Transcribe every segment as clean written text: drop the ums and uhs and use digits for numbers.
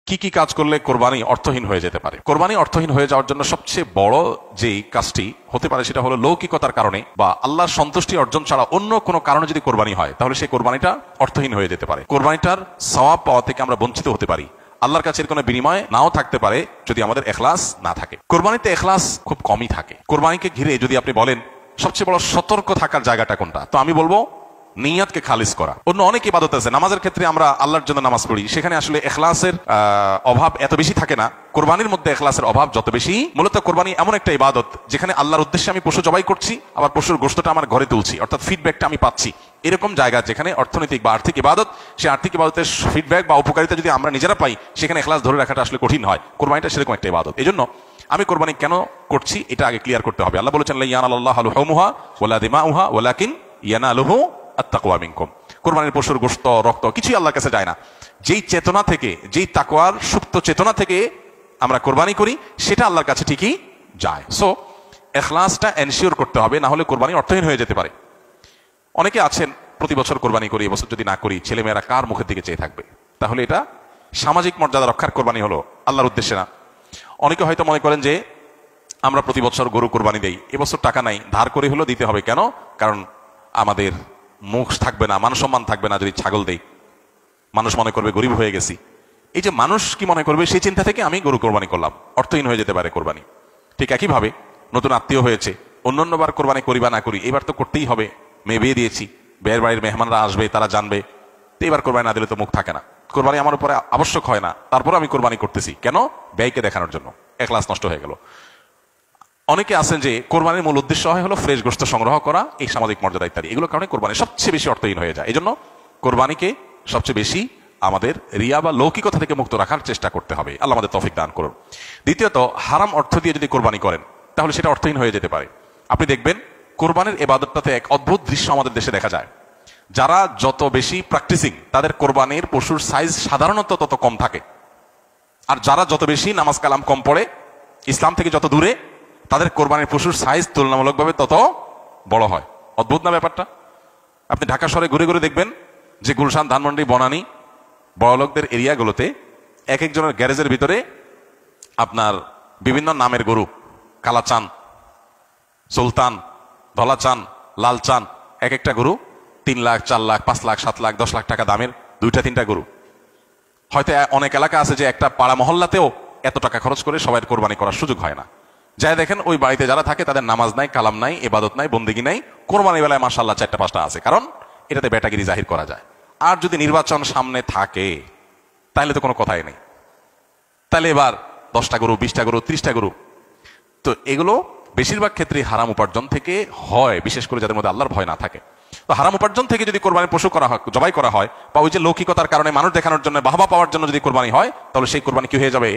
কি কি কাজ করলে কোরবানি অর্থহীন হয়ে যেতে পারে? কোরবানি অর্থহীন হয়ে যাওয়ার জন্য সবচেয়ে বড় যেই কাজটি হতে পারে সেটা হলো লৌকিকতার কারণে বা আল্লাহর সন্তুষ্টি অর্জন ছাড়া অন্য কোনো কারণে যদি কোরবানি হয়, তাহলে সেই কোরবানিটা অর্থহীন হয়ে যেতে পারে। কোরবানিটার সওয়াব পাওয়া থেকে আমরা বঞ্চিত হতে পারি। আল্লাহর কাছে কোনো বিনিময় নাও থাকতে পারে যদি আমাদের ইখলাস না থাকে। কোরবানিতে ইখলাস খুব কমই থাকে। কোরবানিকে ঘিরে যদি আপনি বলেন সবচেয়ে বড় সতর্ক থাকার জায়গাটা কোনটা, তো আমি বলবো নিয়তকে খালিস করা। অন্য অনেক ইবাদত আছে, নামাজের ক্ষেত্রে আমরা আল্লাহর জন্য নামাজ পড়ি, সেখানে আসলে ইখলাসের অভাব এত বেশি থাকে না। কোরবানির মধ্যে ইখলাসের অভাব যত বেশি। মূলত কোরবানি এমন একটা ইবাদত যেখানে আল্লাহর উদ্দেশ্যে আমি পশু জবাই করছি, আবার পশুর গোশতটা আমার ঘরে তুলছি, অর্থাৎ ফিডব্যাকটা আমি পাচ্ছি। এরকম জায়গা যেখানে অর্থনৈতিক বা আর্থিক ইবাদত, সেই আর্থিক ইবাদতের ফিডব্যাক বা উপকারিতা যদি আমরা নিজেরা পাই, সেখানে ইখলাস ধরে রাখাটা আসলে কঠিন হয়। কোরবানিটা সেরকম একটা ইবাদত। এই জন্য আমি কোরবানি কেন করছি এটা আগে ক্লিয়ার করতে হবে। আল্লাহ বলেছেন লা ইয়ানালাল্লাহু লুহুমুহা ওয়ালা দিমাউহা ওয়ালাকিন ইয়ানালুহু আত-তাকওয়া মিনকুম। কোরবানির পশুর গোশত, রক্ত কিছুই আল্লাহর কাছে যায় না। যেই চেতনা থেকে, যেই তাকওয়ার সুপ্ত চেতনা থেকে আমরা কোরবানি করি, সেটা আল্লাহর কাছে ঠিকই যায়। সো ইখলাসটা এনশিওর করতে হবে, না হলে কোরবানি অর্থহীন হয়ে যেতে পারে। অনেকে আছেন প্রতি বছর কোরবানি করি, এবছর যদি না করি ছেলেমেয়েরা কার মুখের দিকে চেয়ে থাকবে। তাহলে এটা সামাজিক মর্যাদা রক্ষার কোরবানি হলো, আল্লাহর উদ্দেশ্যে না। অনেকে হয়তো মনে করেন যে আমরা প্রতি বছর গরু কোরবানি দেই, এবছর টাকা নাই, ধার করে হলো দিতে হবে। কেন? কারণ আমাদের মুখ থাকবে না, মান সম্মান থাকবে না যদি ছাগল দেই, মানুষ মনে করবে গরিব হয়ে গেছি। এই যে মানুষ কি মনে করবে সেই চিন্তা থেকে আমি গরু কোরবানি করলাম, অর্থহীন হয়ে যেতে পারে কোরবানি। ঠিক একইভাবে নতুন আত্মীয় হয়েছে, অন্যান্যবার কোরবানি করি বা না করি, এবার তো করতেই হবে, মেয়ে বিয়ে দিয়েছি, বিয়ের বাড়ির মেহমানরা আসবে, তারা জানবে, তো এবার কোরবানি না দিলে তো মুখ থাকে না। কোরবানি আমার উপরে আবশ্যক হয় না, তারপরে আমি কোরবানি করতেছি কেন? ব্যয়কে দেখানোর জন্য। ইখলাস নষ্ট হয়ে গেল। অনেকে আছেন যে কোরবানির মূল উদ্দেশ্য হয় হলো ফ্রেশ গোশত সংগ্রহ করা, এই সামাজিক মর্যাদা ইত্যাদি, এগুলোর কারণে কোরবানি সবচেয়ে বেশি অর্থহীন হয়ে যায়। এই জন্য কোরবানিকে সবচেয়ে বেশি আমাদের রিয়া বা লৌকিকতা থেকে মুক্ত রাখার চেষ্টা করতে হবে। আল্লাহ আমাদের তৌফিক দান করুন। দ্বিতীয়ত, হারাম অর্থ দিয়ে যদি কোরবানি করেন তাহলে সেটা অর্থহীন হয়ে যেতে পারে। আপনি দেখবেন কোরবানির ইবাদতটাতে এক অদ্ভুত দৃশ্য আমাদের দেশে দেখা যায়। যারা যত বেশি প্র্যাকটিসিং, তাদের কোরবানির পশুর সাইজ সাধারণত তত কম থাকে। আর যারা যত বেশি নামাজ কালাম কম পড়ে, ইসলাম থেকে যত দূরে, তাদের কোরবানির পশুর সাইজ তুলনামূলকভাবে তত বড় হয়। অদ্ভুত না ব্যাপারটা? আপনি ঢাকা শহরে ঘুরে ঘুরে দেখবেন যে গুলশান, ধানমন্ডি, বনানী, বড়লোকদের এরিয়াগুলোতে এক একজনের গ্যারেজের ভিতরে আপনার বিভিন্ন নামের গরু, কালাচান, সুলতান, ধলাচান, লালচান, এক একটা গরু 3 লাখ, 4 লাখ, 5 লাখ, 7 লাখ, 10 লাখ টাকা দামের 2-3টা গরু। হয়তো অনেক এলাকা আছে যে একটা পাড়া মহল্লাতেও এত টাকা খরচ করে সবাই কোরবানি করার সুযোগ হয় না। যাই দেখেন ওই বাড়িতে যারা থাকে তাদের নামাজ নাই, কালাম নাই, ইবাদত নাই, বন্দেগী নাই, কোরবানি বেলায় মাশাআল্লাহ 4টা-5টা আছে, কারণ এটাতে বেটাগিরি জাহির করা যায়। আর যদি নির্বাচন সামনে থাকে তাহলে তো কোনো কথাই নেই, তাহলে এবার 10টা গরু, 20টা গরু, 30টা গরু। তো এগুলো বেশিরভাগ ক্ষেত্রে হারাম উপার্জন থেকে হয়, বিশেষ করে যাদের মধ্যে আল্লাহর ভয় না থাকে। তো হারাম উপার্জন থেকে যদি কোরবানির পশু করা হয়, জবাই করা হয়, বা ওই যে লৌকিকতার কারণে মানুষ দেখানোর জন্য, বাহবা পাওয়ার জন্য যদি কোরবানি হয়, তাহলে সেই কোরবানি কি হয়ে যাবে?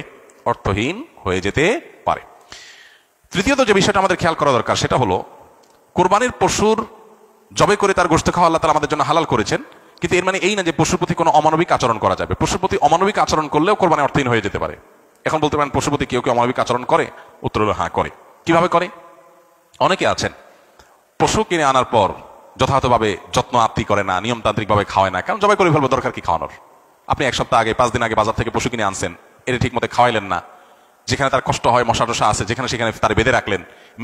অর্থহীন হয়ে যেতে পারে। তৃতীয়ত যে বিষয়টা আমাদের খেয়াল করা দরকার সেটা হলো কোরবানির পশুর জবাই করে তার গোশত খাওয়া আল্লাহ তাআলা আমাদের জন্য হালাল করেছেন, কিন্তু এর মানে এই না যে পশুর প্রতি কোনো অমানবিক আচরণ করা যাবে। পশুর প্রতি অমানবিক আচরণ করলেও কোরবানি অর্থহীন হয়ে যেতে পারে। এখন বলতে পারেন পশুর প্রতি কেউ কেউ অমানবিক আচরণ করে? উত্তর হলো হ্যাঁ, করে। কিভাবে করে? অনেকে আছেন পশু কিনে আনার পর যথাযথভাবে যত্ন আত্তি করে না, নিয়মতান্ত্রিকভাবে খাওয়ায় না। কারণ জবাই করে ফেলবো, দরকার কি খাওয়ানোর? আপনি 1 সপ্তাহ আগে, 5 দিন আগে বাজার থেকে পশু কিনে আনছেন, এটা ঠিক মতো খাওয়াইলেন না, যেখানে তার কষ্ট হয়, মশা টশা আছে, যেখানে সেখানে তার বেঁধে রাখলেন।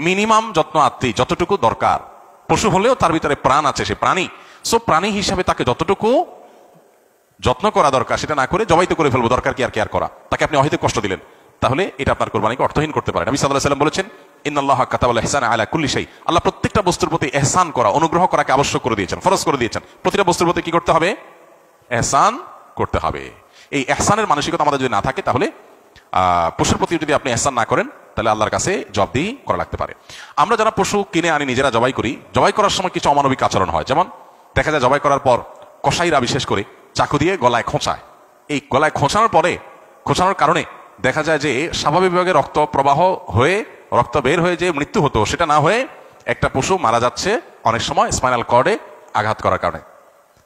মিনিমাম যত্ন আত্তি যতটুকু দরকার, পশু হলেও তার ভিতরে প্রাণ আছে, সে প্রাণী। সো প্রাণী হিসাবে তাকে যতটুকু যত্ন করা দরকার সেটা না করে জবাই তো করে ফেলবো, দরকার কি আর কেয়ার করা? তাকে আপনি অহেতুক কষ্ট দিলেন, তাহলে এটা আপনার কোরবানিকে অর্থহীন করতে পারে। নবী সাল্লাল্লাহু আলাইহি ওয়াসাল্লাম বলেছেন ইন্নাল্লাহা কাতাবাল ইহসানা আলা কুল্লি শাই। আল্লাহ প্রত্যেকটা বস্তুর প্রতি ইহসান করা, অনুগ্রহ করাকে আবশ্যক করে দিয়েছেন, ফরজ করে দিয়েছেন। প্রতিটা বস্তুর প্রতি কি করতে হবে? ইহসান করতে হবে। এই ইহসানের মানসিকতা আমাদের যদি না থাকে, তাহলে পশুর প্রতি যদি আপনি ইহসান না করেন, তাহলে আল্লাহর কাছে জবাবদিহি করা লাগতে পারে। আমরা যারা পশু কিনে আনি, নিজেরা জবাই করি, জবাই করার সময় কিছু অমানবিক আচরণ হয়। যেমন দেখা যায় জবাই করার পর কসাইরা বিশেষ করে চাকু দিয়ে গলায় খোঁচায়। এই গলায় খোঁচানোর কারণে দেখা যায় যে স্বাভাবিকভাবে রক্ত প্রবাহ হয়ে, রক্ত বের হয়ে যে মৃত্যু হতো, সেটা না হয়ে একটা পশু মারা যাচ্ছে অনেক সময় স্পাইনাল কর্ডে আঘাত করার কারণে।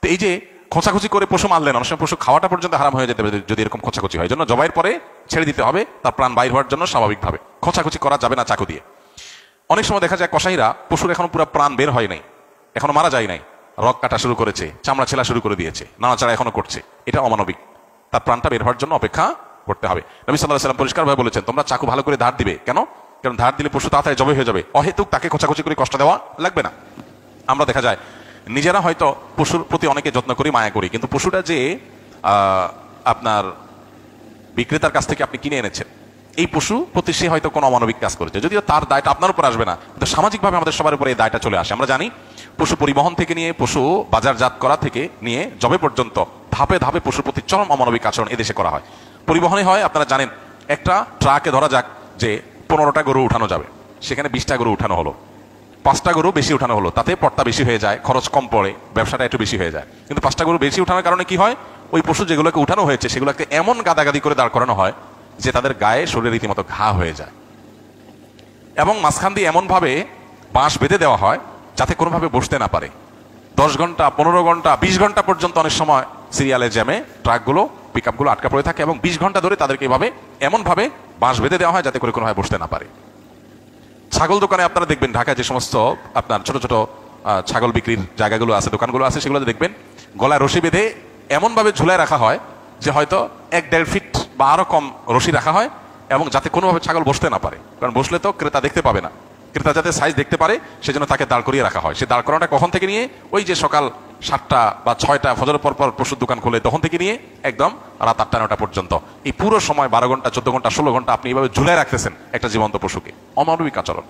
তো এই যে খোঁচাখুচি করে পশু মারলেন, অনেক সময় পশু খাওয়াটা পর্যন্ত হারাম হয়ে যেতে পারে যদি এরকম খোঁচাখুচি হয়। জন্য জবাইয়ের পরে ছেড়ে দিতে হবে, তার প্রাণ বাইর হওয়ার জন্য স্বাভাবিকভাবে। খোঁচাখুচি করা যাবে না চাকু দিয়ে। অনেক সময় দেখা যায় কসাইরা পশুর এখনো পুরো প্রাণ বের হয় নাই, এখনো মারা যায় নাই, রক কাটা শুরু করেছে, চামড়া ছেলা শুরু করে দিয়েছে, নাড়াচাড়া এখনো করছে, এটা অমানবিক। তার প্রাণটা বের হওয়ার জন্য অপেক্ষা করতে হবে। নবী সাল্লাল্লাহু আলাইহি ওয়াসাল্লাম পরিষ্কারভাবে বলেছেন, তোমরা চাকু ভালো করে ধার দিবে। কেন? কারণ ধার দিলে পশু তাড়াতাড়ি জবাই হয়ে যাবে, অহেতুক তাকে খোঁচাখুচি করে কষ্ট দেওয়া লাগবে না। আমরা দেখা যায় নিজেরা হয়তো পশুর প্রতি অনেকে যত্ন করি, মায়া করি, কিন্তু পশুটা যে আপনার বিক্রেতার কাছ থেকে আপনি কিনে এনেছেন, এই পশু প্রতি সে হয়তো কোনো অমানবিক কাজ করেছে, যদিও তার দায়টা আপনার উপর আসবে না, কিন্তু সামাজিকভাবে আমাদের সবার উপরে এই দায়টা চলে আসে। আমরা জানি পশু পরিবহন থেকে নিয়ে পশু বাজারজাত করা থেকে নিয়ে জবে পর্যন্ত ধাপে ধাপে পশুর প্রতি চরম অমানবিক আচরণ এদেশে করা হয়। পরিবহনে হয়, আপনারা জানেন, একটা ট্রাকে ধরা যাক যে 15টা গরু উঠানো যাবে, সেখানে 20টা গরু উঠানো হলো, 5টা গরু বেশি উঠানো হলো, তাতে পড়তা বেশি হয়ে যায়, খরচ কম পড়ে, ব্যবসাটা একটু বেশি হয়ে যায়। কিন্তু 5টা গরু বেশি উঠানোর কারণে কি হয়, ওই পশু যেগুলোকে উঠানো হয়েছে সেগুলোকে এমন গাদাগাদি করে দাঁড় করানো হয় যে তাদের গায়ে শরীরে রীতিমতো ঘা হয়ে যায়, এবং মাঝখান দিয়ে এমন ভাবে বাঁশ বেঁধে দেওয়া হয় যাতে কোনোভাবে বসতে না পারে। 10 ঘন্টা, 15 ঘন্টা, 20 ঘন্টা পর্যন্ত অনেক সময় সিরিয়ালের জ্যামে ট্রাকগুলো, পিকআপগুলো আটকা পড়ে থাকে, এবং 20 ঘন্টা ধরে তাদেরকে এভাবে এমন ভাবে বাঁশ বেঁধে দেওয়া হয় যাতে করে কোনোভাবে বসতে না পারে। ছাগল দোকানে আপনারা দেখবেন, ঢাকায় যে সমস্ত আপনার ছোট ছোট ছাগল বিক্রির জায়গাগুলো আছে, দোকানগুলো আছে, সেগুলোতে দেখবেন গলায় রশি বেঁধে এমন ভাবে ঝুলায় রাখা হয় যে হয়তো 1-1.5 ফিট বা আরো কম রশি রাখা হয়, এবং যাতে কোনোভাবে ছাগল বসতে না পারে, কারণ বসলে তো ক্রেতা দেখতে পাবে না, ক্রেতা যাতে সাইজ দেখতে পারে সেজন্য তাকে দাঁড় করিয়ে রাখা হয়। সে দাঁড় করানোটা কখন থেকে নিয়ে, ওই যে সকাল 7টা বা 6টা ফজরের পর পশুর দোকান খোলে তখন থেকে নিয়ে একদম রাত 8টা-9টা পর্যন্ত, এই পুরো সময় 12 ঘন্টা, 14 ঘন্টা, 16 ঘন্টা আপনি এইভাবে ঝুলায় রাখতেছেন একটা জীবন্ত পশুকে, অমানবিক আচরণ।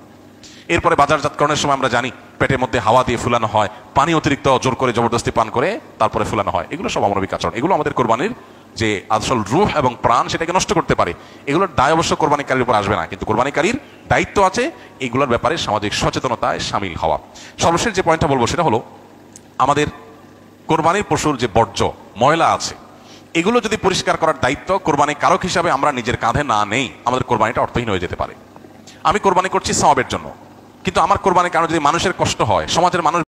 এরপরে বাজারজাতকরণের সময় আমরা জানি পেটের মধ্যে হাওয়া দিয়ে ফুলানো হয়, পানি অতিরিক্ত জোর করে জবরদস্তি পান করে তারপরে ফুলানো হয়, এগুলো সব অমানবিক আচরণ। এগুলো আমাদের কোরবানির যে আসল রূহ এবং প্রাণ সেটাকে নষ্ট করতে পারে। এগুলোর দায় অবশ্য কোরবানিকারীর উপর আসবে না, কিন্তু কোরবানিকারীর দায়িত্ব আছে এগুলোর ব্যাপারে সামাজিক সচেতনতায় সামিল হওয়া। সর্বশেষ যে পয়েন্টটা বলবো সেটা হলো, আমাদের কোরবানির পশুর যে বর্জ্য ময়লা আছে এগুলো যদি পরিষ্কার করার দায়িত্ব কোরবানি কারক হিসাবে আমরা নিজের কাঁধে না নেই, আমাদের কোরবানিটা অর্থহীন হয়ে যেতে পারে। আমি কোরবানি করছি সওয়াবের জন্য, কিন্তু আমার কোরবানির কারণে যদি মানুষের কষ্ট হয়, সমাজের মানুষ